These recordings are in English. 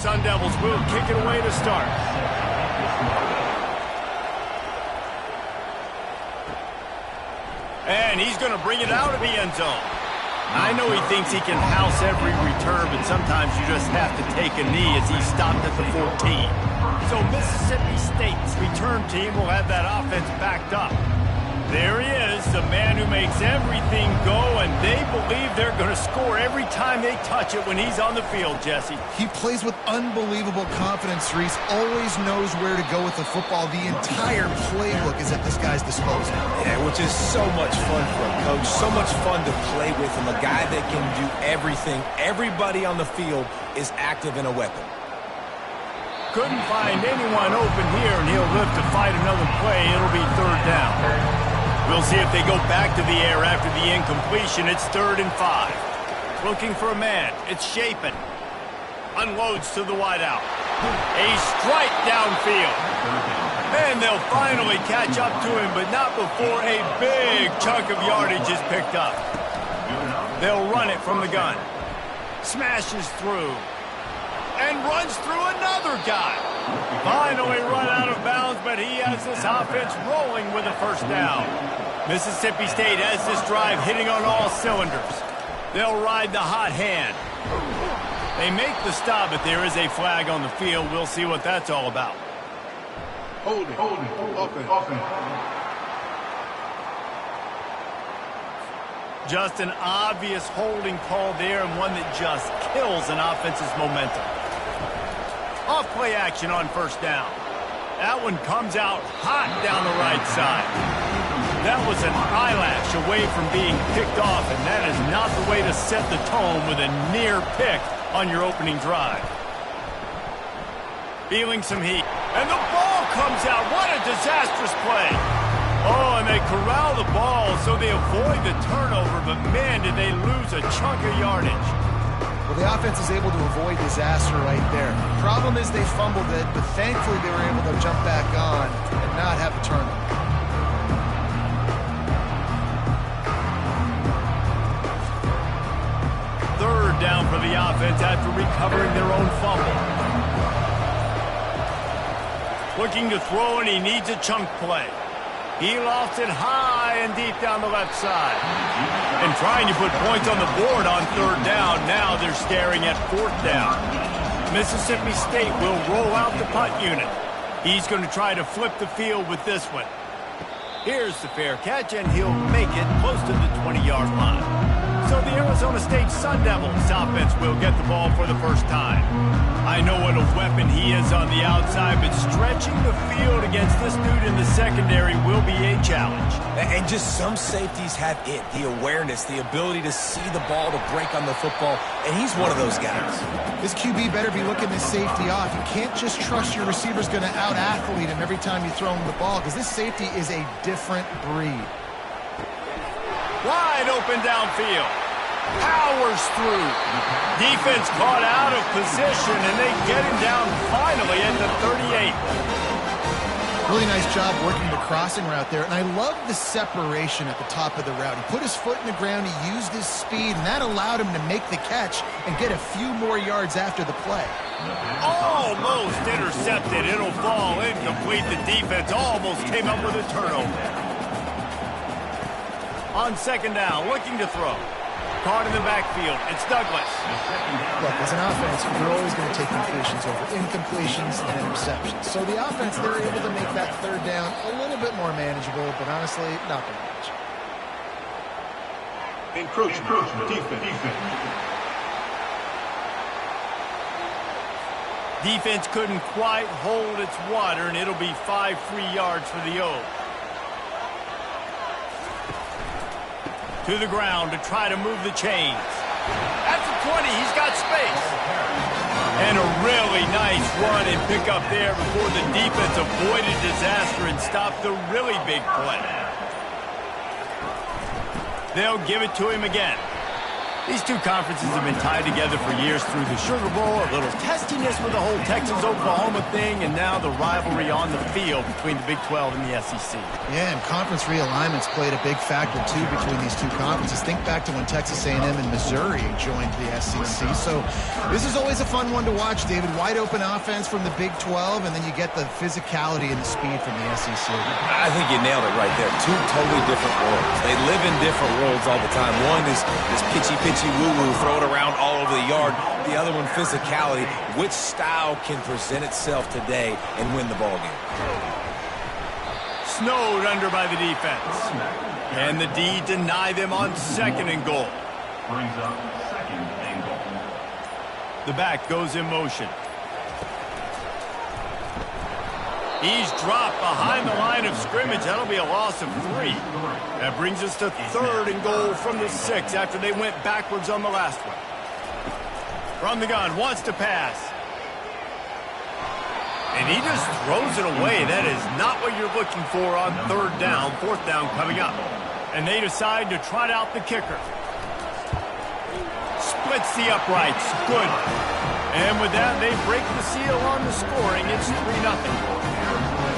Sun Devils will kick it away to start. And he's going to bring it out of the end zone. I know he thinks he can house every return, but sometimes you just have to take a knee as he stopped at the 14. So Mississippi State's return team will have that offense backed up. There he is, the man who makes everything go, and they believe they're going to score every time they touch it when he's on the field, Jesse. He plays with unbelievable confidence, Reese. Always knows where to go with the football. The entire playbook is at this guy's disposal. Yeah, which is so much fun for a coach. So much fun to play with him. A guy that can do everything. Everybody on the field is active in a weapon. Couldn't find anyone open here, and he'll live to fight another play. It'll be third down. We'll see if they go back to the air after the incompletion. It's 3rd and 5. Looking for a man. It's Shapen. Unloads to the wideout. A strike downfield. And they'll finally catch up to him, but not before a big chunk of yardage is picked up. They'll run it from the gun. Smashes through. And runs through another guy. Finally run out of bounds, but he has this offense rolling with a first down. Mississippi State has this drive hitting on all cylinders. They'll ride the hot hand. They make the stop, but there is a flag on the field. We'll see what that's all about. Holding. Offense. Just an obvious holding call there, and one that just kills an offense's momentum. Off play action on first down. That one comes out hot down the right side. That was an eyelash away from being picked off, and that is not the way to set the tone with a near pick on your opening drive. Feeling some heat. And the ball comes out. What a disastrous play. Oh, and they corral the ball so they avoid the turnover, but man, did they lose a chunk of yardage. Well, the offense is able to avoid disaster right there. Problem is they fumbled it, but thankfully they were able to jump back on and not have a turnover. Third down for the offense after recovering their own fumble. Looking to throw, and he needs a chunk play. He lost it high and deep down the left side. And trying to put points on the board on third down. Now they're staring at fourth down. Mississippi State will roll out the punt unit. He's going to try to flip the field with this one. Here's the fair catch, and he'll make it close to the 20-yard line. So the Arizona State Sun Devils offense will get the ball for the first time. I know what a weapon he is on the outside, but stretching the field against this dude in the secondary will be a challenge. And just some safeties have it, the awareness, the ability to see the ball, to break on the football, and he's one of those guys. This QB better be looking this safety off. You can't just trust your receiver's going to out-athlete him every time you throw him the ball, because this safety is a different breed. Wide open downfield. Powers through. Defense caught out of position, and they get him down finally at the 38. Really nice job working the crossing route there, and I love the separation at the top of the route. He put his foot in the ground, he used his speed, and that allowed him to make the catch and get a few more yards after the play. Almost intercepted. It'll fall incomplete. The defense almost came up with a turnover. On second down, looking to throw. Caught in the backfield. It's Douglas. Look, as an offense, you're always going to take completions over incompletions and interceptions. So the offense, they're able to make that third down a little bit more manageable, but honestly, not very much. Encroachment. Defense. Defense couldn't quite hold its water, and it'll be 5 free yards for the O's. To the ground to try to move the chains. At the 20, he's got space. And a really nice run and pick up there before the defense avoided disaster and stopped the really big play. They'll give it to him again. These two conferences have been tied together for years through the Sugar Bowl, a little testiness with the whole Texas-Oklahoma thing, and now the rivalry on the field between the Big 12 and the SEC. Yeah, and conference realignments played a big factor, too, between these two conferences. Think back to when Texas A&M and Missouri joined the SEC. So this is always a fun one to watch, David. Wide open offense from the Big 12, and then you get the physicality and the speed from the SEC. I think you nailed it right there. Two totally different worlds. They live in different worlds all the time. One is this pitchy woo-woo, throw it around all over the yard. The other one, physicality. Which style can present itself today and win the ball game? Snowed under by the defense. And the D deny them on 2nd and goal. Brings up 2nd and goal. The back goes in motion. He's dropped behind the line of scrimmage. That'll be a loss of 3. That brings us to 3rd and goal from the 6 after they went backwards on the last one. From the gun, wants to pass. And he just throws it away. That is not what you're looking for on 3rd down, 4th down coming up. And they decide to trot out the kicker. Splits the uprights. Good. And with that, they break the seal on the scoring. It's 3-0.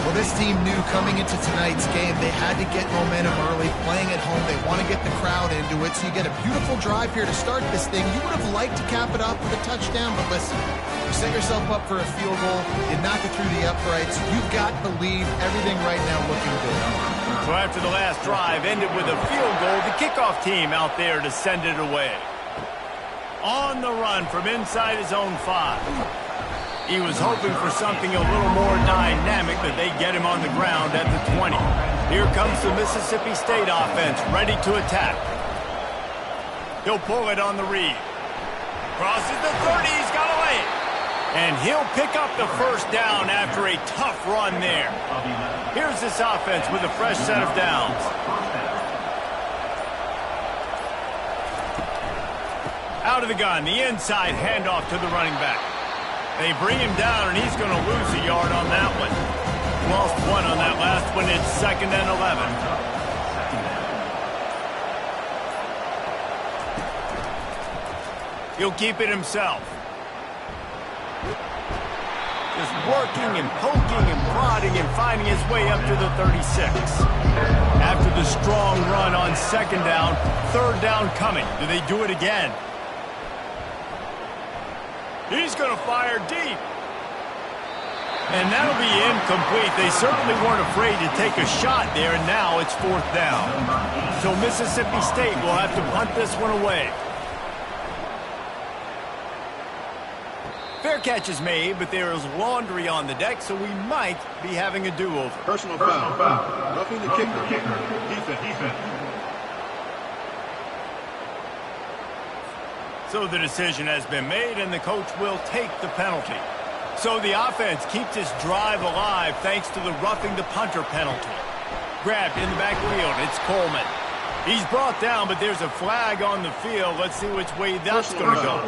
Well, this team knew coming into tonight's game they had to get momentum early, playing at home. They want to get the crowd into it, so you get a beautiful drive here to start this thing. You would have liked to cap it off with a touchdown, but listen, you set yourself up for a field goal, you knock it through the uprights, you've got the lead, everything right now looking good. So after the last drive ended with a field goal, the kickoff team out there to send it away. On the run from inside his own 5. He was hoping for something a little more dynamic, but they get him on the ground at the 20. Here comes the Mississippi State offense, ready to attack. He'll pull it on the read. Crosses the 30, he's got away. And he'll pick up the 1st down after a tough run there. Here's this offense with a fresh set of downs. Out of the gun, the inside handoff to the running back. They bring him down, and he's going to lose a yard on that one. Lost 1 on that last one. It's 2nd and 11. He'll keep it himself. Just working and poking and prodding and finding his way up to the 36. After the strong run on 2nd down, 3rd down coming. Do they do it again? He's going to fire deep. And that'll be incomplete. They certainly weren't afraid to take a shot there, and now it's 4th down. So Mississippi State will have to punt this one away. Fair catch is made, but there is laundry on the deck, so we might be having a do-over. Personal foul. Roughing the kicker. Defense. So the decision has been made, and the coach will take the penalty. So the offense keeps this drive alive thanks to the roughing the punter penalty. Grabbed in the backfield, it's Coleman. He's brought down, but there's a flag on the field. Let's see which way that's going to go.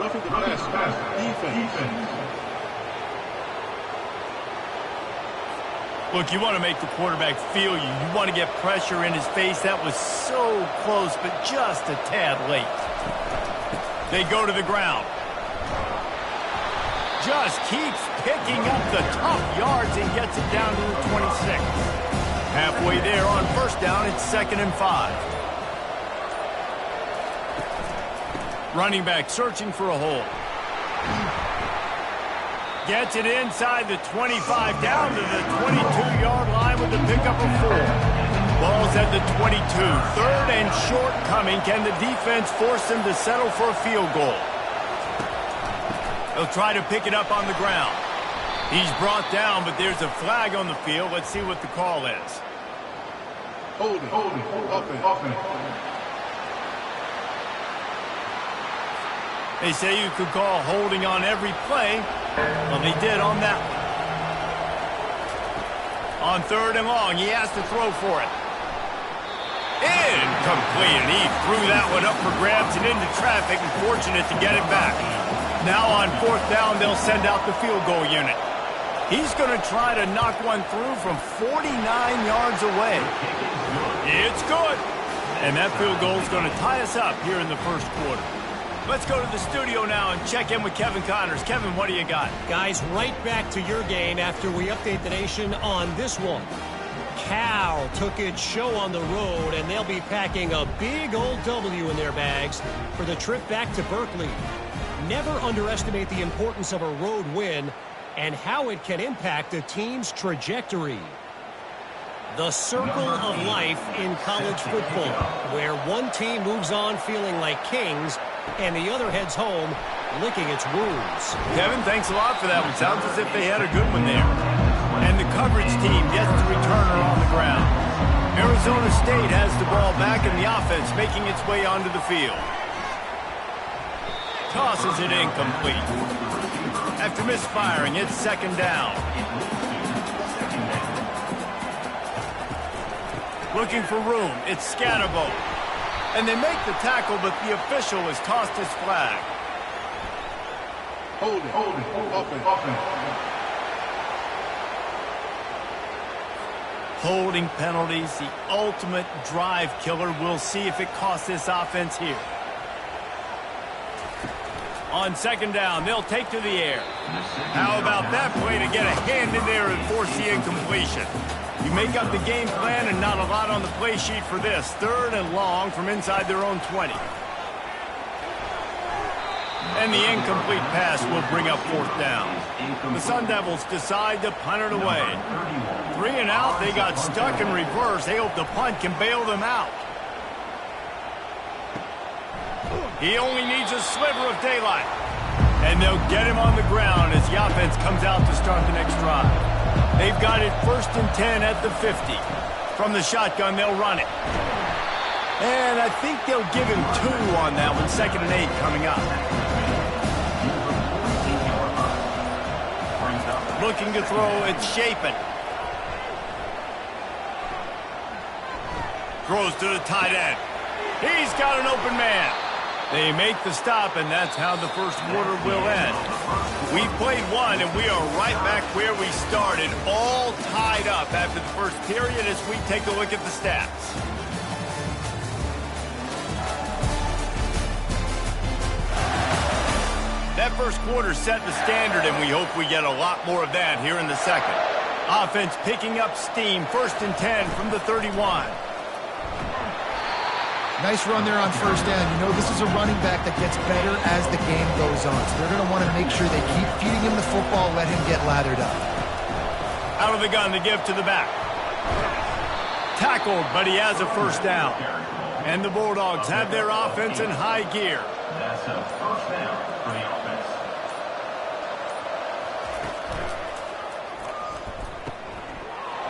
Roughing the pass. Defense. Look, you want to make the quarterback feel you. You want to get pressure in his face. That was so close, but just a tad late. They go to the ground. Just keeps picking up the tough yards and gets it down to the 26. Halfway there on 1st down, it's 2nd and 5. Running back searching for a hole. Gets it inside the 25, down to the 22-yard line with the pickup of 4. Ball's at the 22. 3rd and short coming. Can the defense force them to settle for a field goal? They'll try to pick it up on the ground. He's brought down, but there's a flag on the field. Let's see what the call is. Holding. Offense. They say you could call holding on every play. Well, they did on that one. On 3rd and long, he has to throw for it. Incomplete, and he threw that one up for grabs and into traffic, and fortunate to get it back. Now on 4th down, they'll send out the field goal unit. He's going to try to knock one through from 49 yards away. It's good. And that field goal is going to tie us up here in the first quarter. Let's go to the studio now and check in with Kevin Connors. Kevin, what do you got? Guys, right back to your game after we update the nation on this one. Cal took its show on the road, and they'll be packing a big old W in their bags for the trip back to Berkeley. Never underestimate the importance of a road win and how it can impact a team's trajectory. The circle of life in college football, where one team moves on feeling like kings and the other heads home licking its wounds. Kevin, thanks a lot for that one. Sounds as if they had a good one there. And the coverage team gets the returner on the ground. Arizona State has the ball back in the offense, making its way onto the field. Tosses it incomplete. After misfiring, it's second down. Looking for room. It's Scatterbo. And they make the tackle, but the official has tossed his flag. Hold it. Offense. Holding penalties, the ultimate drive killer. We'll see if it costs this offense here. On second down, they'll take to the air. How about that play to get a hand in there and force the incompletion? You make up the game plan and not a lot on the play sheet for this. Third and long from inside their own 20. And the incomplete pass will bring up fourth down. The Sun Devils decide to punt it away. 3 and out, they got stuck in reverse. They hope the punt can bail them out. He only needs a sliver of daylight. And they'll get him on the ground as the offense comes out to start the next drive. They've got it 1st and 10 at the 50. From the shotgun, they'll run it. And I think they'll give him 2 on that one. 2nd and 8 coming up. Looking to throw, it's Shapen. Throws to the tight end. He's got an open man. They make the stop, and that's how the first quarter will end. We've played one, and we are right back where we started, all tied up after the first period as we take a look at the stats. That first quarter set the standard, and we hope we get a lot more of that here in the second. Offense picking up steam, 1st and 10 from the 31. Nice run there on first down. You know, this is a running back that gets better as the game goes on. So they're going to want to make sure they keep feeding him the football, let him get lathered up. Out of the gun, the give to the back. Tackled, but he has a first down. And the Bulldogs have their offense in high gear. That's a first down for the offense.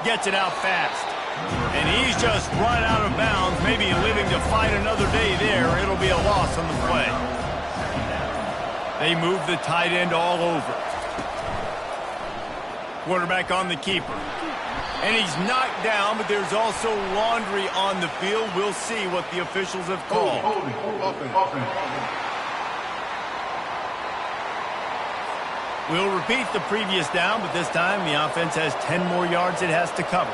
Gets it out fast. And he's just run out of bounds, maybe living to fight another day there. It'll be a loss on the play. They move the tight end all over. Quarterback on the keeper. And he's knocked down, but there's also laundry on the field. We'll see what the officials have called. We'll repeat the previous down, but this time the offense has 10 more yards it has to cover.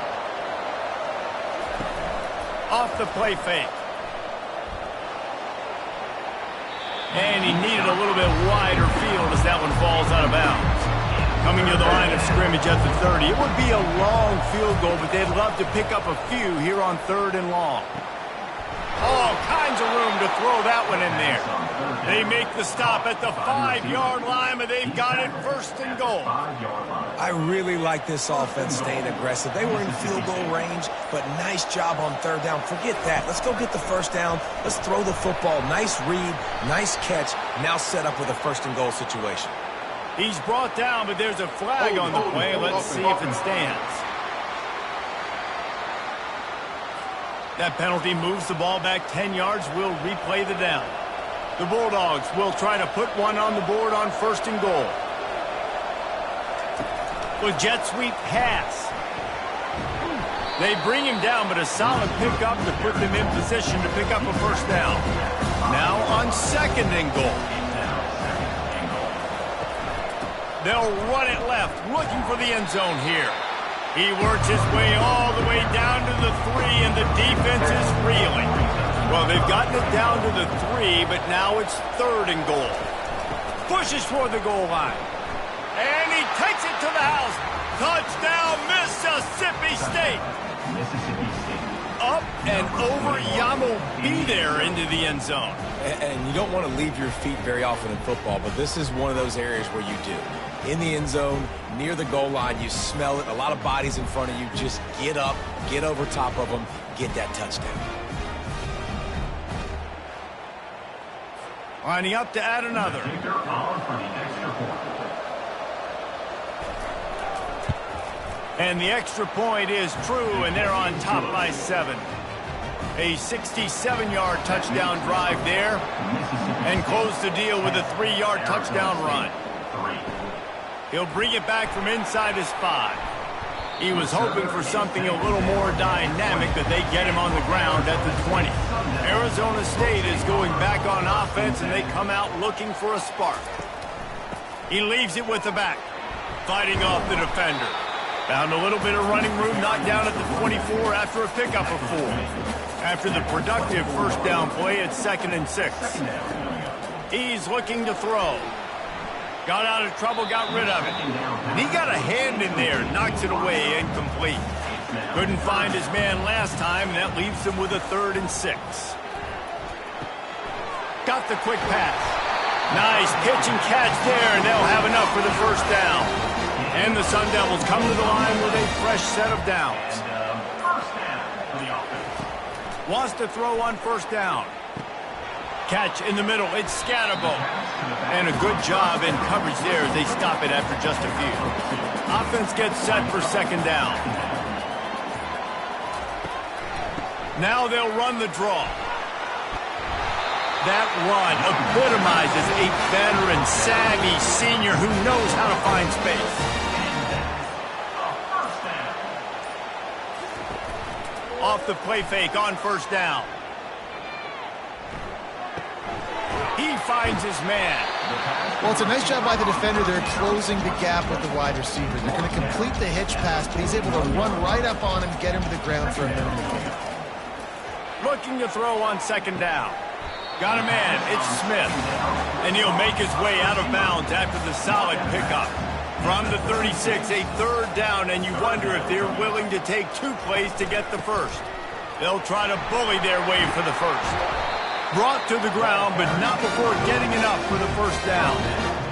Off the play fake. And he needed a little bit wider field as that one falls out of bounds. Coming to the line of scrimmage at the 30. It would be a long field goal, but they'd love to pick up a few here on 3rd and long. All kinds of room to throw that one in there. They make the stop at the 5-yard line, but they've got it 1st and goal. I really like this offense staying aggressive. They were in field goal range, but nice job on 3rd down. Forget that. Let's go get the 1st down. Let's throw the football. Nice read, nice catch. Now set up with a 1st and goal situation. He's brought down, but there's a flag on the play. Let's see if it stands. That penalty moves the ball back 10 yards. We'll replay the down. The Bulldogs will try to put one on the board on 1st and goal. With jet sweep pass. They bring him down, but a solid pickup to put them in position to pick up a 1st down. Now on 2nd and goal. They'll run it left, looking for the end zone here. He works his way all the way down to the 3, and the defense is reeling. Well, they've gotten it down to the 3, but now it's 3rd and goal. Pushes toward the goal line. And he takes it to the house. Touchdown, Mississippi State. Mississippi State. Up and over. Yamo be there into the end zone. And you don't want to leave your feet very often in football, but this is one of those areas where you do. In the end zone, near the goal line, you smell it. A lot of bodies in front of you. Just get up, get over top of them, get that touchdown. Lining up to add another. Victor on for the extra point. And the extra point is true, and they're on top by 7. A 67-yard touchdown drive there, and close the deal with a 3-yard touchdown run. He'll bring it back from inside his 5. He was hoping for something a little more dynamic, but they get him on the ground at the 20. Arizona State is going back on offense, and they come out looking for a spark. He leaves it with the back, fighting off the defender. Found a little bit of running room, knocked down at the 24 after a pickup of 4. After the productive first down play, it's 2nd and 6. He's looking to throw. Got out of trouble, got rid of it. And he got a hand in there, knocks it away, incomplete. Couldn't find his man last time, and that leaves him with a 3rd and 6. Got the quick pass. Nice pitch and catch there, and they'll have enough for the first down. And the Sun Devils come to the line with a fresh set of downs. First down for the offense. Wants to throw on first down. Catch in the middle. It's Scatterbo. And a good job in coverage there as they stop it after just a few. Offense gets set for 2nd down. Now they'll run the draw. That run epitomizes a veteran, savvy senior who knows how to find space. Off the play fake on first down. He finds his man. Well, it's a nice job by the defender. They're closing the gap with the wide receiver. They're going to complete the hitch pass, but he's able to run right up on him, get him to the ground for a minimal gain. Looking to throw on 2nd down. Got a man, it's Smith. And he'll make his way out of bounds after the solid pickup. From the 36, a 3rd down, and you wonder if they're willing to take 2 plays to get the first. They'll try to bully their way for the first. Brought to the ground, but not before getting enough for the first down.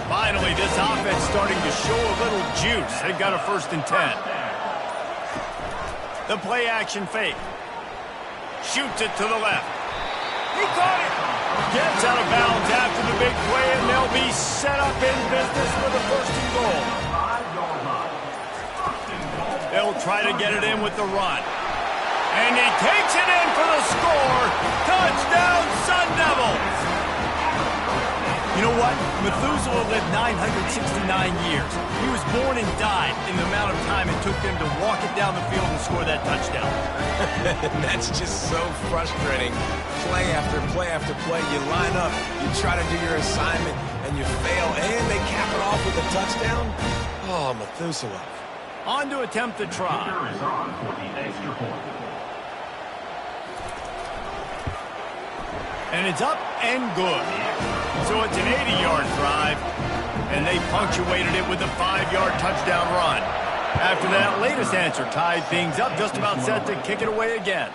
Finally, this offense starting to show a little juice. They've got a 1st and 10. The play action fake. Shoots it to the left. He caught it. Gets out of bounds after the big play, and they'll be set up in business for the 1st and goal. They'll try to get it in with the run. And he takes it in for the score. Touchdown, Sun Devils. You know what? Methuselah lived 969 years. He was born and died in the amount of time it took them to walk it down the field and score that touchdown. That's just so frustrating. Play after play after play. You line up, you try to do your assignment, and you fail, and they cap it off with a touchdown? Oh, Methuselah. On to attempt the try. Victor is on for the extra point. And it's up and good. So it's an 80-yard drive, and they punctuated it with a 5-yard touchdown run. After that latest answer tied things up, just about set to kick it away again.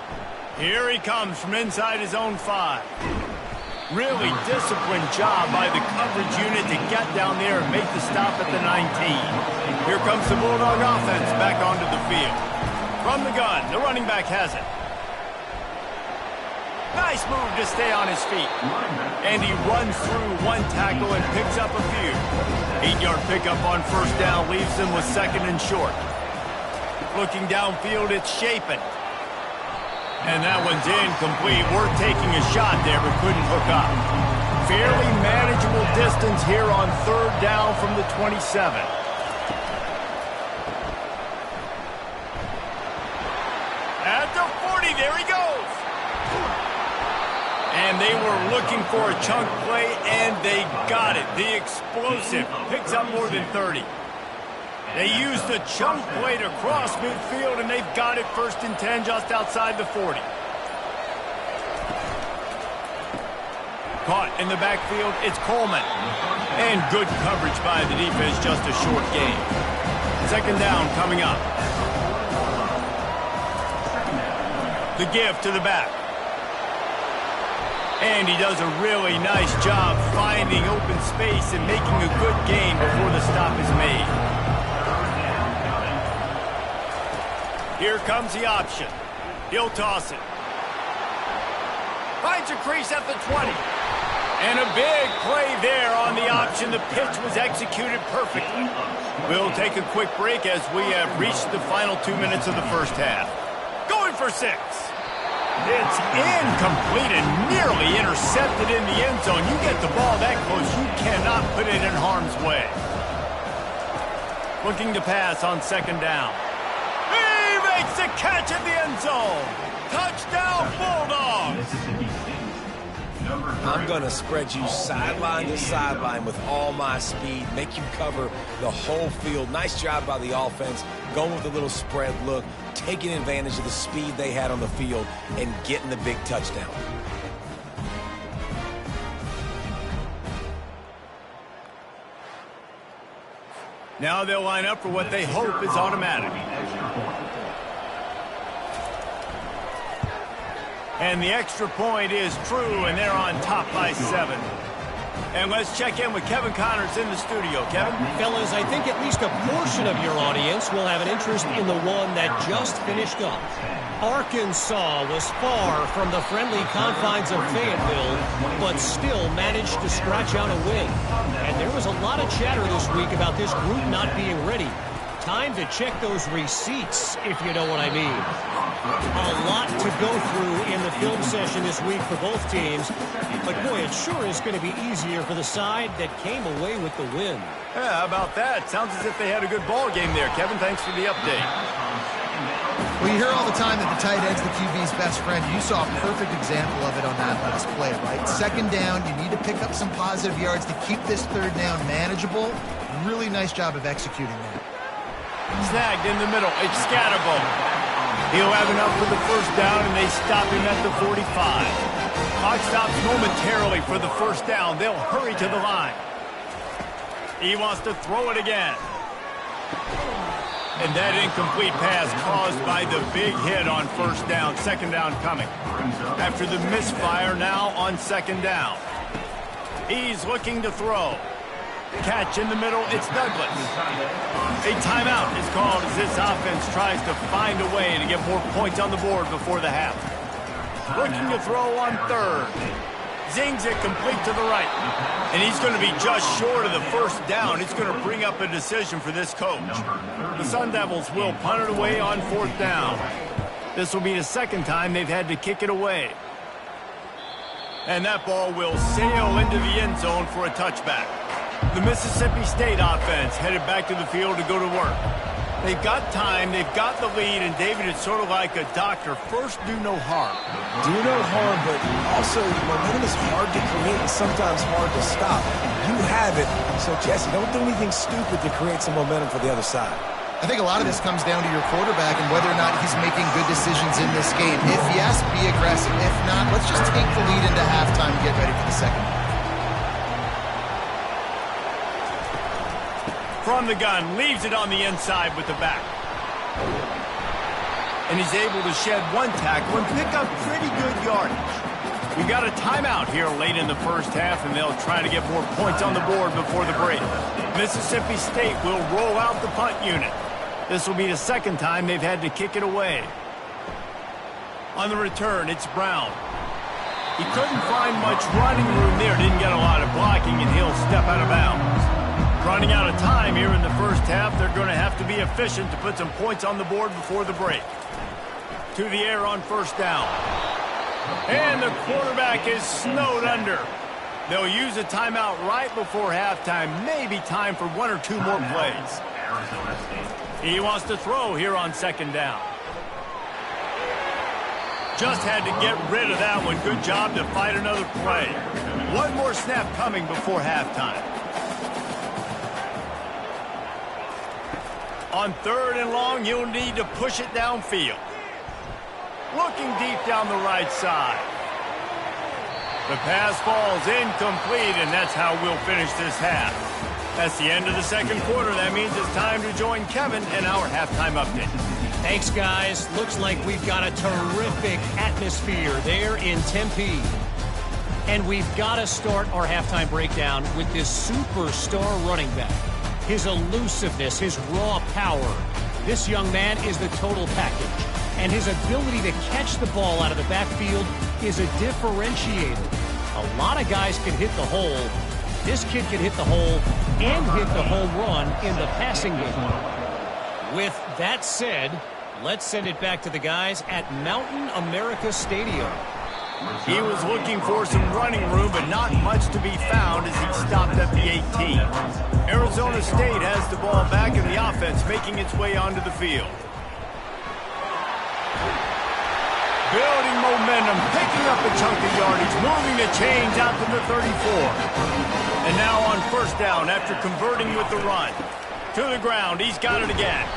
Here he comes from inside his own 5. Really disciplined job by the coverage unit to get down there and make the stop at the 19. Here comes the Bulldog offense back onto the field. From the gun, the running back has it. Nice move to stay on his feet. And he runs through 1 tackle and picks up a few. 8-yard pickup on first down leaves him with 2nd and short. Looking downfield, it's Shapen. And that one's incomplete. We're taking a shot there, but couldn't hook up. Fairly manageable distance here on 3rd down from the 27. At the 40, there he goes. And they were looking for a chunk play, and they got it. The explosive picks up more than 30. They used the chunk play to cross midfield, and they've got it 1st and 10 just outside the 40. Caught in the backfield, it's Coleman. And good coverage by the defense, just a short gain. Second down coming up. The give to the back. And he does a really nice job finding open space and making a good gain before the stop is made. Here comes the option. He'll toss it. Finds a crease at the 20. And a big play there on the option. The pitch was executed perfectly. We'll take a quick break as we have reached the final 2 minutes of the first half. Going for 6. It's incomplete and nearly intercepted in the end zone. You get the ball that close, you cannot put it in harm's way. Looking to pass on second down. He makes the catch in the end zone. Touchdown, Bulldogs. Mississippi State. Number 3. I'm going to spread you sideline to sideline with all my speed, make you cover the whole field. Nice job by the offense, going with a little spread look, taking advantage of the speed they had on the field and getting the big touchdown. Now they'll line up for what they hope is automatic. And the extra point is true, and they're on top by 7. And let's check in with Kevin Connors in the studio. Kevin? Fellas, I think at least a portion of your audience will have an interest in the one that just finished up. Arkansas was far from the friendly confines of Fayetteville, but still managed to scratch out a win. And there was a lot of chatter this week about this group not being ready. Time to check those receipts, if you know what I mean. A lot to go through in the film session this week for both teams. But, boy, it sure is going to be easier for the side that came away with the win. Yeah, how about that? Sounds as if they had a good ball game there. Kevin, thanks for the update. Well, you hear all the time that the tight end's the QB's best friend. You saw a perfect example of it on that last play, right? Second down, you need to pick up some positive yards to keep this third down manageable. Really nice job of executing that. Snagged in the middle. It's Scatterbo. He'll have enough for the first down, and they stop him at the 45. Clock stops momentarily for the first down. They'll hurry to the line. He wants to throw it again. And that incomplete pass caused by the big hit on first down. Second down coming. After the misfire, now on second down. He's looking to throw. Catch in the middle, it's Douglas. A timeout is called as this offense tries to find a way to get more points on the board before the half. Looking to throw on third. Zings it complete to the right. And he's going to be just short of the first down. It's going to bring up a decision for this coach. The Sun Devils will punt it away on fourth down. This will be the second time they've had to kick it away. And that ball will sail into the end zone for a touchback. The Mississippi State offense headed back to the field to go to work. They've got time, they've got the lead, and David, it's sort of like a doctor. First, do no harm. Do no harm, but also momentum is hard to create and sometimes hard to stop. You have it, so Jesse, don't do anything stupid to create some momentum for the other side. I think a lot of this comes down to your quarterback and whether or not he's making good decisions in this game. If yes, be aggressive. If not, let's just take the lead into halftime and get ready for the second. From the gun, leaves it on the inside with the back. And he's able to shed one tackle and pick up pretty good yardage. We've got a timeout here late in the first half, and they'll try to get more points on the board before the break. Mississippi State will roll out the punt unit. This will be the second time they've had to kick it away. On the return, it's Brown. He couldn't find much running room there, didn't get a lot of blocking, and he'll step out of bounds. Running out of time here in the first half, they're going to have to be efficient to put some points on the board before the break. To the air on first down. And the quarterback is snowed under. They'll use a timeout right before halftime. Maybe time for one or two more plays. He wants to throw here on second down. Just had to get rid of that one. Good job to fight another play. One more snap coming before halftime. On third and long, you'll need to push it downfield. Looking deep down the right side. The pass falls incomplete, and that's how we'll finish this half. That's the end of the second quarter. That means it's time to join Kevin and our halftime update. Thanks, guys. Looks like we've got a terrific atmosphere there in Tempe. And we've got to start our halftime breakdown with this superstar running back. His elusiveness, his raw power. This young man is the total package. And his ability to catch the ball out of the backfield is a differentiator. A lot of guys can hit the hole. This kid can hit the hole and hit the home run in the passing game. With that said, let's send it back to the guys at Mountain America Stadium. He was looking for some running room, but not much to be found as he stopped at the 18. Arizona State has the ball back in the offense, making its way onto the field. Building momentum, picking up a chunk of yardage, moving the chains out to the 34. And now on first down after converting with the run. To the ground, he's got it again.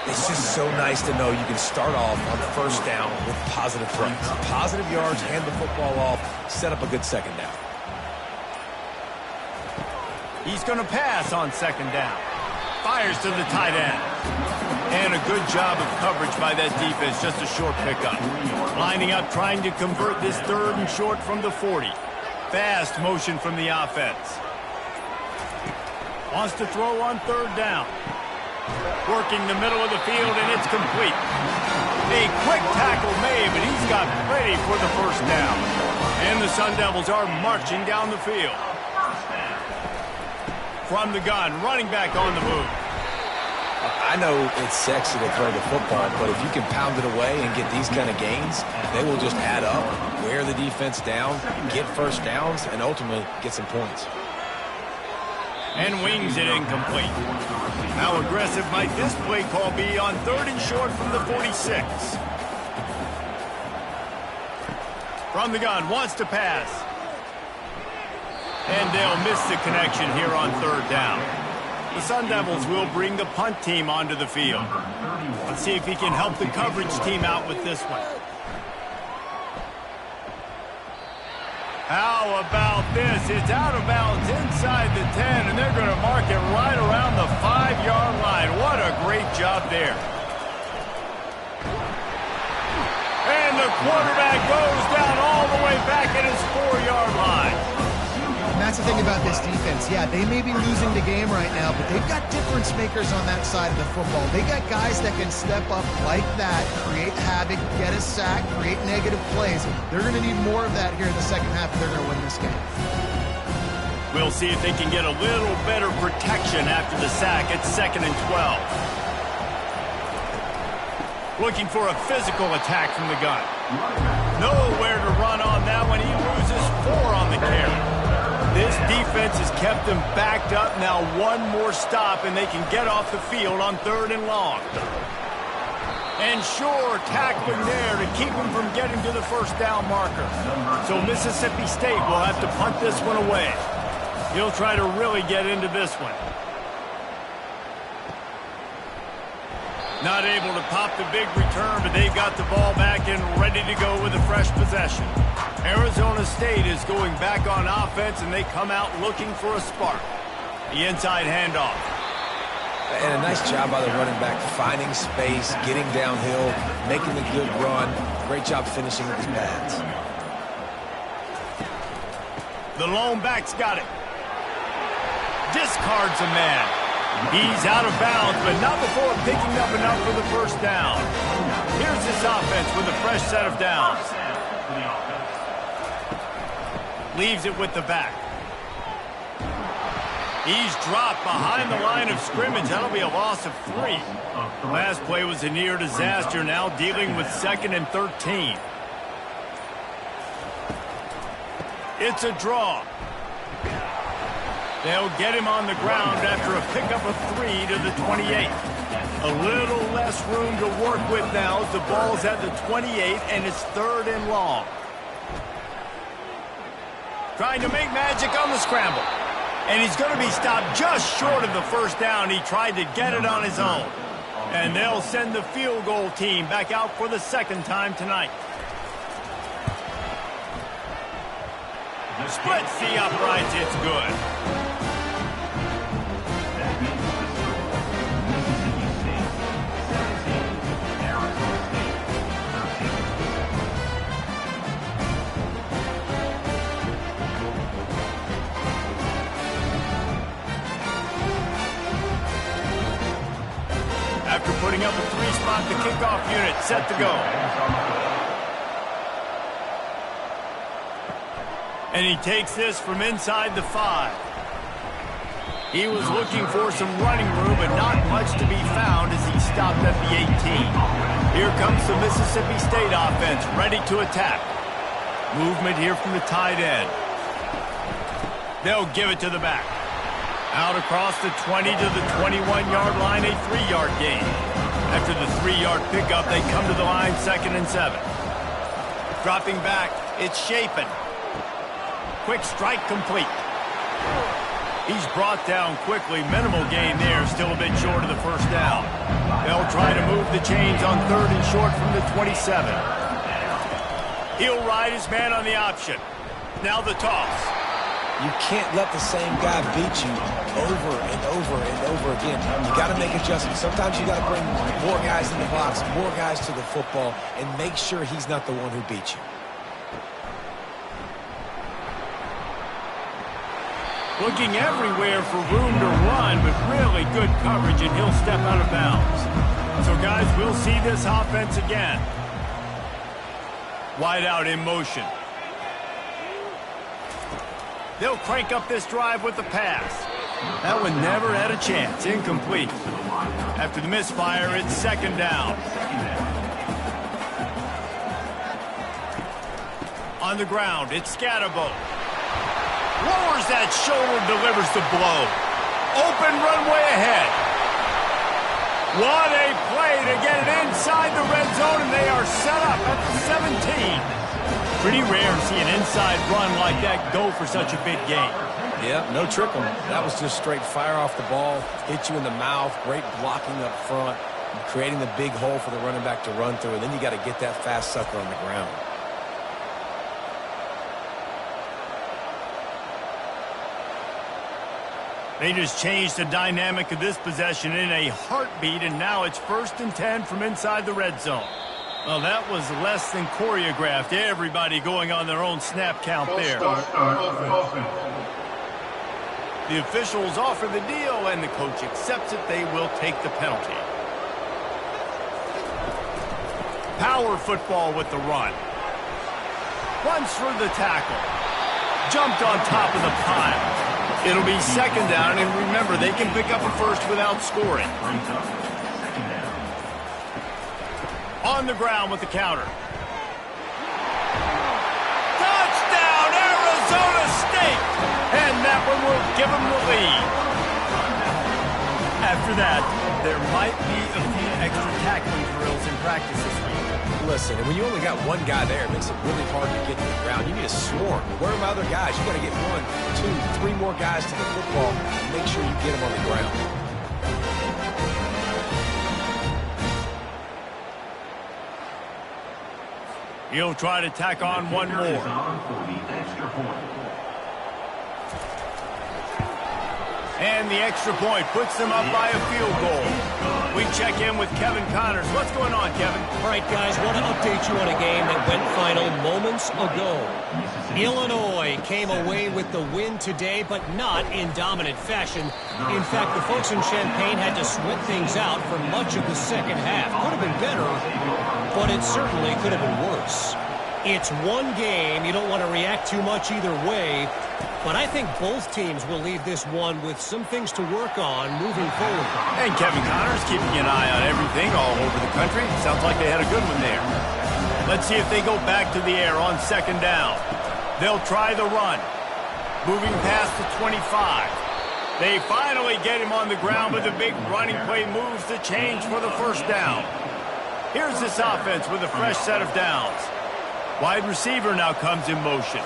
It's just so nice to know you can start off on first down with positive plays. Positive yards, hand the football off, set up a good second down. He's going to pass on second down. Fires to the tight end. And a good job of coverage by that defense, just a short pickup. Lining up, trying to convert this third and short from the 40. Fast motion from the offense. Wants to throw on third down. Working the middle of the field, and it's complete. A quick tackle made, but he's got ready for the first down. And the Sun Devils are marching down the field. From the gun, running back on the move. I know it's sexy to throw the football, but if you can pound it away and get these kind of gains, they will just add up, wear the defense down, get first downs, and ultimately get some points. And wings it incomplete. How aggressive might this play call be on third and short from the 46? From the gun, wants to pass. And they'll miss the connection here on third down. The Sun Devils will bring the punt team onto the field. Let's see if he can help the coverage team out with this one. How about this? It's out of bounds inside the 10, and they're going to mark it right around the 5-yard line. What a great job there. And the quarterback goes down all the way back at his 4-yard line. And that's the thing about this defense. Yeah, they may be losing the game right now, but they've got difference makers on that side of the football. They got guys that can step up like that, create havoc, get a sack, create negative plays. They're going to need more of that here in the second half if they're going to win this game. We'll see if they can get a little better protection after the sack. It's 2nd and 12. Looking for a physical attack from the gun. Nowhere to run on that one. He loses 4 on the carry. This defense has kept them backed up. Now one more stop, and they can get off the field on third and long. And sure, tackling there to keep them from getting to the first down marker. So Mississippi State will have to punt this one away. He'll try to really get into this one. Not able to pop the big return, but they've got the ball back and ready to go with a fresh possession. Arizona State is going back on offense, and they come out looking for a spark. The inside handoff. And a nice job by the running back, finding space, getting downhill, making a good run. Great job finishing with his pads. The lone back's got it. Discards a man. He's out of bounds, but not before picking up enough for the first down. Here's this offense with a fresh set of downs. Leaves it with the back. He's dropped behind the line of scrimmage. That'll be a loss of 3. Last play was a near disaster. Now dealing with 2nd and 13. It's a draw. They'll get him on the ground after a pickup of 3 to the 28. A little less room to work with now as the ball's at the 28, and it's 3rd and long. Trying to make magic on the scramble. And he's going to be stopped just short of the first down. He tried to get it on his own. And they'll send the field goal team back out for the 2nd time tonight. Splits the uprights. It's good. That means the score. Mississippi State 17, Arizona State 13. After putting up a 3-spot, the kickoff unit set to go. And he takes this from inside the 5. He was looking for some running room, but not much to be found as he stopped at the 18. Here comes the Mississippi State offense, ready to attack. Movement here from the tight end. They'll give it to the back. Out across the 20 to the 21-yard line, a 3-yard gain. After the 3-yard pickup, they come to the line 2nd and 7. Dropping back, it's Shapen. Quick strike complete. He's brought down quickly. Minimal gain there, still a bit short of the first down. They'll try to move the chains on 3rd and short from the 27. He'll ride his man on the option. Now the toss. You can't let the same guy beat you over and over and over again. You got to make adjustments. Sometimes you got to bring more guys in the box, more guys to the football, and make sure he's not the one who beat you. Looking everywhere for room to run, but really good coverage, and he'll step out of bounds. So, guys, we'll see this offense again. Wide out in motion. They'll crank up this drive with the pass. That one never had a chance. Incomplete. After the misfire, it's 2nd down. On the ground, it's Scatterbo. Lowers that shoulder, delivers the blow. Open runway ahead. What a play to get it inside the red zone, and they are set up at the 17. Pretty rare to see an inside run like that go for such a big gain. Yeah, no tricking. That was just straight fire off the ball, hit you in the mouth, great blocking up front, creating the big hole for the running back to run through, and then you got to get that fast sucker on the ground. They just changed the dynamic of this possession in a heartbeat, and now it's 1st and 10 from inside the red zone. Well, that was less than choreographed. Everybody going on their own snap count there. The officials offer the deal, and the coach accepts it. They will take the penalty. Power football with the run. Runs through the tackle. Jumped on top of the pile. It'll be 2nd down, and remember, they can pick up a first without scoring. On the ground with the counter. Touchdown, Arizona State! And that one will give them the lead. After that, there might be a few extra tackling drills in practice this week. Listen, and when you only got one guy there, it makes it really hard to get to the ground. You need a swarm. Where are my other guys? You got to get 1, 2, 3 more guys to the football and make sure you get them on the ground. He'll try to tack on one more. And the extra point puts them up by a field goal. We check in with Kevin Connors. What's going on, Kevin? All right, guys, want to update you on a game that went final moments ago. Illinois came away with the win today, but not in dominant fashion. In fact, the folks in Champaign had to sweat things out for much of the second half. Could have been better, but it certainly could have been worse. It's one game. You don't want to react too much either way. But I think both teams will leave this one with some things to work on moving forward. And Kevin Connors keeping an eye on everything all over the country. Sounds like they had a good one there. Let's see if they go back to the air on 2nd down. They'll try the run. Moving past the 25. They finally get him on the ground, but the big running play moves the change for the 1st down. Here's this offense with a fresh set of downs. Wide receiver now comes in motion.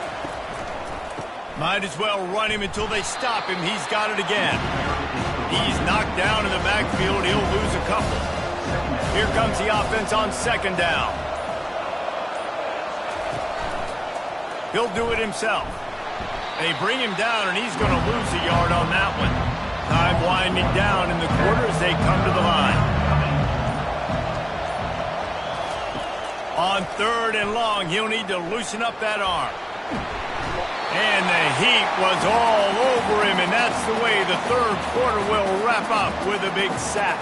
Might as well run him until they stop him. He's got it again. He's knocked down in the backfield. He'll lose a couple. Here comes the offense on 2nd down. He'll do it himself. They bring him down, and he's going to lose a yard on that one. Time winding down in the quarter as they come to the line. On 3rd and long, he'll need to loosen up that arm. And the heat was all over him, and that's the way the 3rd quarter will wrap up with a big sack.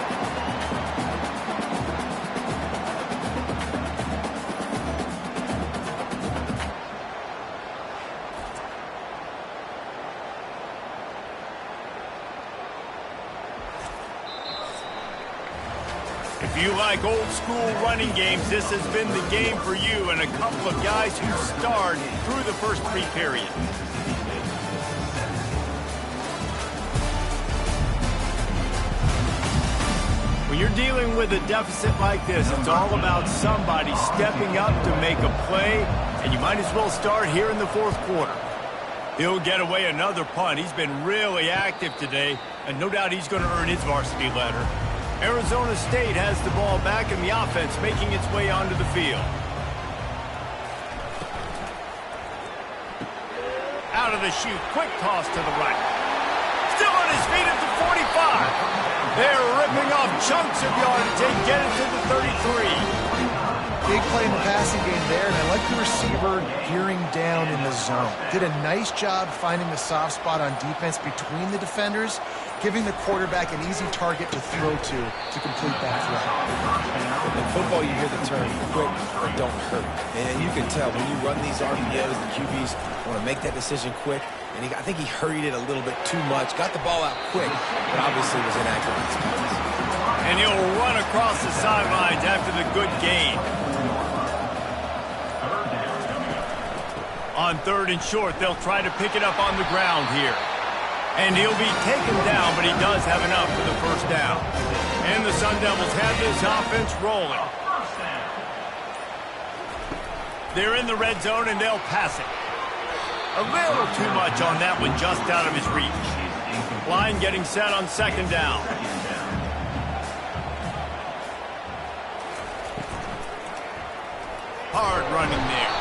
If you like old-school running games, this has been the game for you and a couple of guys who starred through the first 3 periods. When you're dealing with a deficit like this, it's all about somebody stepping up to make a play, and you might as well start here in the 4th quarter. He'll get away another punt. He's been really active today, and no doubt he's going to earn his varsity letter. Arizona State has the ball back in the offense, making its way onto the field. Out of the chute, quick toss to the right. Still on his feet at the 45. They're ripping off chunks of yardage. They get it to the 33. Big play in the passing game there, and I like the receiver gearing down in the zone. Did a nice job finding the soft spot on defense between the defenders, giving the quarterback an easy target to throw to complete that throw. In football, you hear the term quick but don't hurt. And you can tell when you run these RPOs, the QBs want to make that decision quick. And I think he hurried it a little bit too much, got the ball out quick, but obviously was inaccurate in his calls. And he'll run across the sidelines after the good gain. On 3rd and short, they'll try to pick it up on the ground here. And he'll be taken down, but he does have enough for the 1st down. And the Sun Devils have this offense rolling. They're in the red zone, and they'll pass it. A little too much on that one, just out of his reach. Line getting set on 2nd down. Hard running there.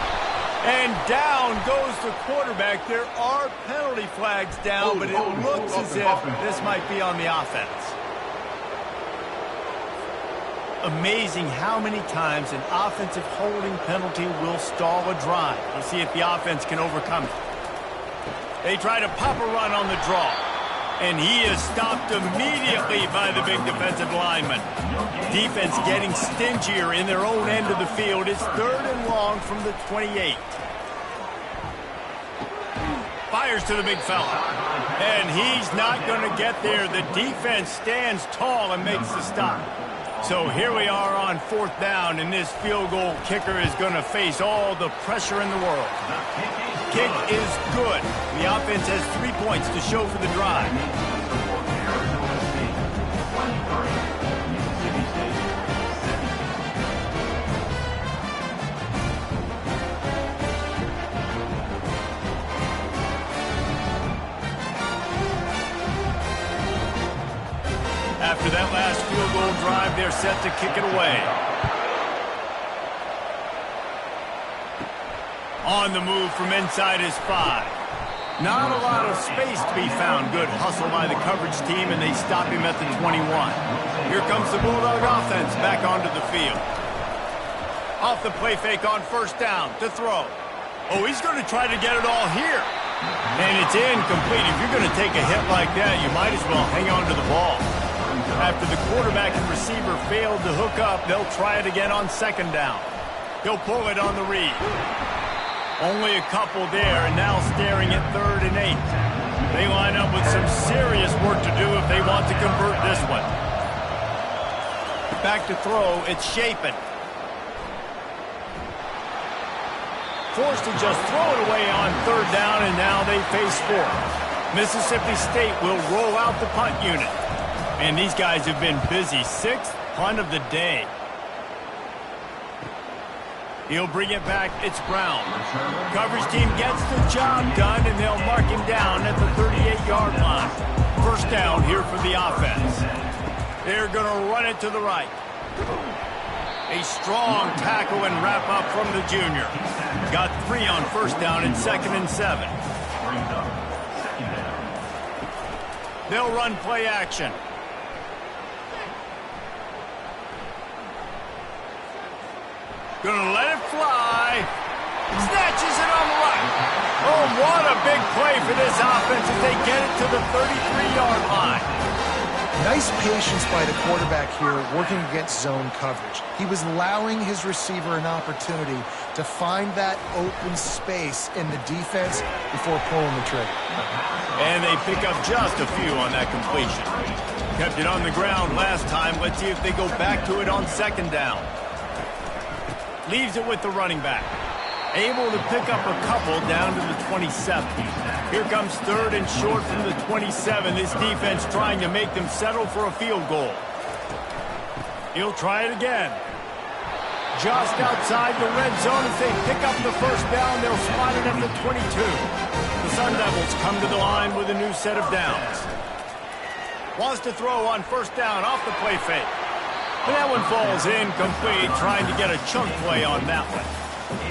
And down goes the quarterback. There are penalty flags down, but it looks as if this might be on the offense. Amazing how many times an offensive holding penalty will stall a drive. We'll see if the offense can overcome it. They try to pop a run on the draw. And he is stopped immediately by the big defensive lineman. Defense getting stingier in their own end of the field. It's 3rd and long from the 28. Fires to the big fella. And he's not going to get there. The defense stands tall and makes the stop. So here we are on 4th down, and this field goal kicker is going to face all the pressure in the world. Kick is good. The offense has 3 points to show for the drive. After that last field goal drive, they're set to kick it away. On the move from inside his 5. Not a lot of space to be found. Good hustle by the coverage team, and they stop him at the 21. Here comes the Bulldog offense back onto the field. Off the play fake on 1st down to throw. Oh, he's going to try to get it all here. And it's incomplete. If you're going to take a hit like that, you might as well hang on to the ball. After the quarterback and receiver failed to hook up, they'll try it again on 2nd down. He'll pull it on the read. Only a couple there, and now staring at 3rd and 8. They line up with some serious work to do if they want to convert this one. Back to throw, it's Shapen. Forced to just throw it away on 3rd down, and now they face 4th. Mississippi State will roll out the punt unit. And these guys have been busy. 6th punt of the day. He'll bring it back. It's Brown. Coverage team gets the job done, and they'll mark him down at the 38-yard line. 1st down here for the offense. They're going to run it to the right. A strong tackle and wrap up from the junior. Got 3 on 1st down and 2nd and 7. They'll run play action. Gonna let it fly. Snatches it on the right. Oh, what a big play for this offense as they get it to the 33-yard line. Nice patience by the quarterback here working against zone coverage. He was allowing his receiver an opportunity to find that open space in the defense before pulling the trigger. And they pick up just a few on that completion. Kept it on the ground last time. Let's see if they go back to it on second down. Leaves it with the running back. Able to pick up a couple down to the 27. Here comes third and short from the 27. This defense trying to make them settle for a field goal. He'll try it again. Just outside the red zone as they pick up the first down. They'll spot it at the 22. The Sun Devils come to the line with a new set of downs. Wants to throw on first down off the play fake. And that one falls incomplete, trying to get a chunk play on that one.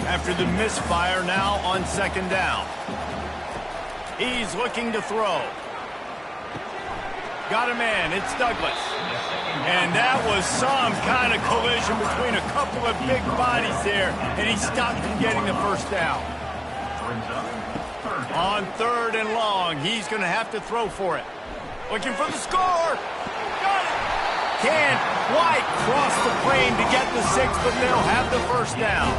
After the misfire, now on second down. He's looking to throw. Got a man, it's Douglas. And that was some kind of collision between a couple of big bodies there, and he stopped from getting the first down. On third and long, he's going to have to throw for it. Looking for the score. Got it. Can't quite cross the plane to get the 6, but they'll have the first down.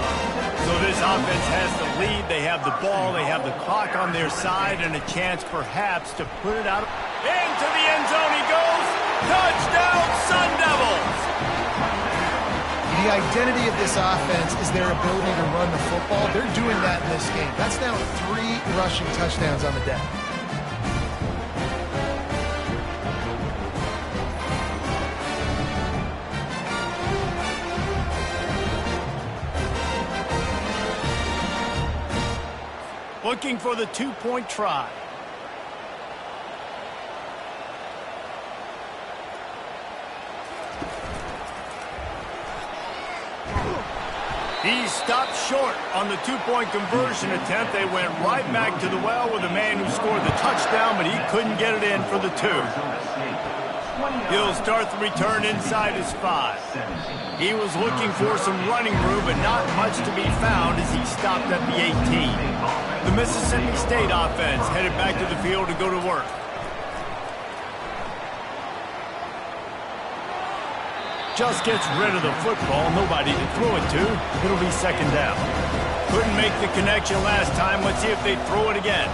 So this offense has the lead. They have the ball. They have the clock on their side and a chance perhaps to put it out. Into the end zone he goes. Touchdown, Sun Devils! The identity of this offense is their ability to run the football. They're doing that in this game. That's now 3 rushing touchdowns on the day. Looking for the 2-point try. He stopped short on the 2-point conversion attempt. They went right back to the well with the man who scored the touchdown, but he couldn't get it in for the 2. He'll start the return inside his 5. He was looking for some running room, but not much to be found as he stopped at the 18. The Mississippi State offense headed back to the field to go to work. Just gets rid of the football, nobody to throw it to. It'll be second down. Couldn't make the connection last time. Let's see if they throw it again.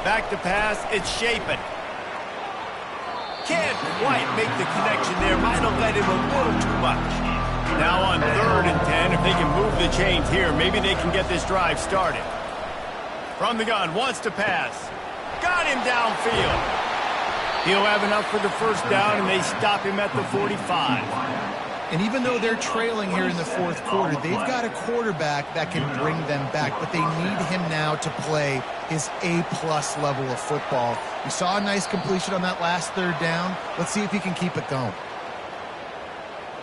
Back to pass, it's Shapen. Can't quite make the connection there. Might have let him a little too much. Now on third and 10, if they can move the chains here, maybe they can get this drive started. From the gun, wants to pass. Got him downfield. He'll have enough for the first down, and they stop him at the 45. And even though they're trailing here in the fourth quarter, they've got a quarterback that can bring them back, but they need him now to play his A-plus level of football. We saw a nice completion on that last third down. Let's see if he can keep it going.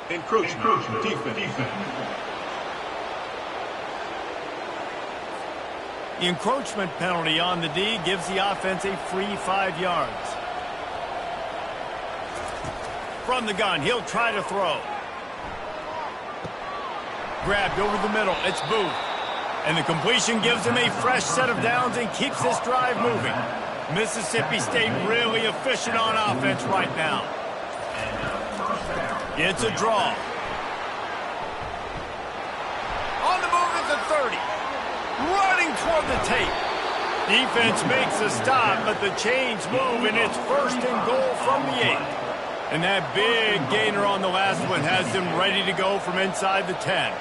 Encroachment. Defense. The encroachment penalty on the D gives the offense a free 5 yards. From the gun, he'll try to throw. Grabbed over the middle, it's Booth. And the completion gives him a fresh set of downs and keeps this drive moving. Mississippi State really efficient on offense right now. It's a draw. On the move at the 30. Running toward the tape. Defense makes a stop, but the chains move, and it's first and goal from the 8. And that big gainer on the last one has them ready to go from inside the 10.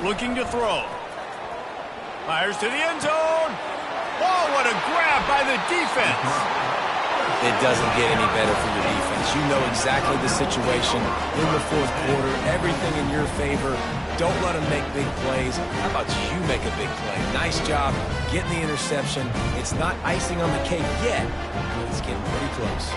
Looking to throw. Fires to the end zone. Oh, what a grab by the defense. It doesn't get any better for your defense. You know exactly the situation in the fourth quarter, everything in your favor. Don't let them make big plays. How about you make a big play? Nice job getting the interception. It's not icing on the cake yet, but it's getting pretty close.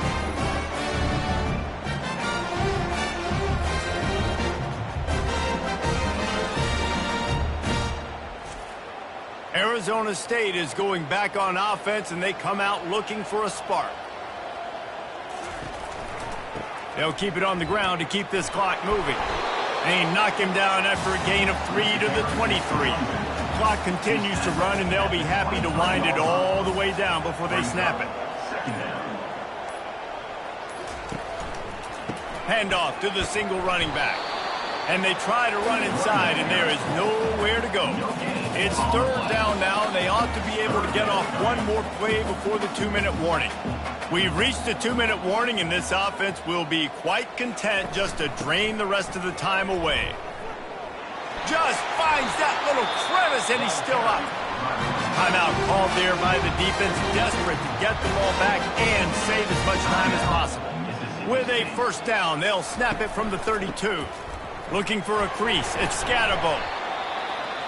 Arizona State is going back on offense, and they come out looking for a spark. They'll keep it on the ground to keep this clock moving. They knock him down after a gain of 3 to the 23. Clock continues to run, and they'll be happy to wind it all the way down before they snap it. Handoff to the single running back. And they try to run inside, and there is nowhere to go. It's third down now, and they ought to be able to get off one more play before the 2-minute warning. We've reached the 2-minute warning, and this offense will be quite content just to drain the rest of the time away. Just finds that little crevice, and he's still up. Timeout called there by the defense, desperate to get the ball back and save as much time as possible. With a first down, they'll snap it from the 32. Looking for a crease, it's Scatterbo.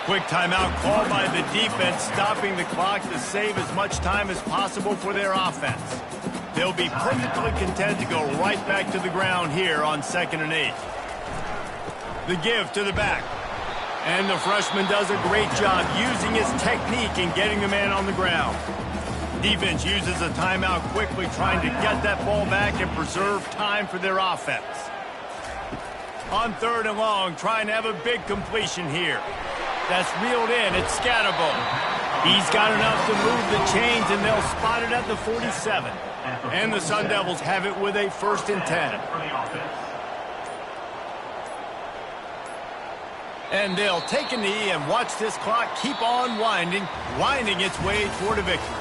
Quick timeout called by the defense, stopping the clock to save as much time as possible for their offense. They'll be perfectly content to go right back to the ground here on 2nd and 8. The give to the back. And the freshman does a great job using his technique and getting the man on the ground. Defense uses a timeout quickly, trying to get that ball back and preserve time for their offense. On 3rd and long, trying to have a big completion here. That's reeled in. It's Scatterbo. He's got enough to move the chains, and they'll spot it at the 47. And the Sun Devils have it with a 1st and 10. And they'll take a knee and watch this clock keep on winding its way toward a victory.